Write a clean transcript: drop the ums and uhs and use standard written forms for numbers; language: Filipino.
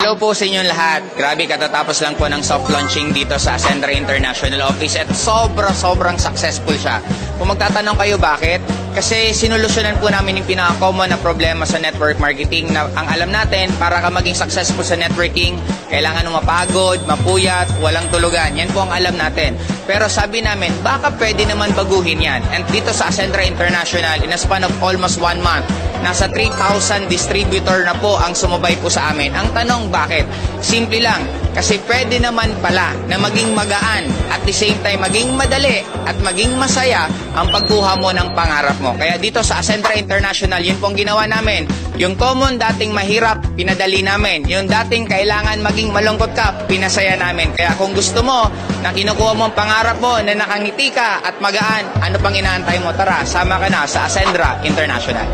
Hello po sa inyong lahat. Grabe, katatapos lang po ng soft launching dito sa Ascendra International Office at sobrang successful siya. Kung magtatanong kayo bakit, kasi sinulusyonan po namin yung pinaka-common na problema sa network marketing na ang alam natin, para ka maging successful sa networking, kailangan mapagod, mapuyat, walang tulugan. Yan po ang alam natin. Pero sabi namin, baka pwede naman baguhin yan. And dito sa Ascendra International, in a span of almost 1 month, nasa 3,000 distributor na po ang sumubay po sa amin. Ang tanong, bakit? Simple lang, kasi pwede naman pala na maging magaan at the same time maging madali at maging masaya ang pagkuha mo ng pangarap mo. Kaya dito sa Ascendra International, yun pong ginawa namin. Yung common dating mahirap, pinadali namin. Yung dating kailangan maging malungkot ka, pinasaya namin. Kaya kung gusto mo na kinukuha mo ang pangarap mo na nakangiti ka at magaan, ano pang inaantay mo? Tara, sama ka na sa Ascendra International.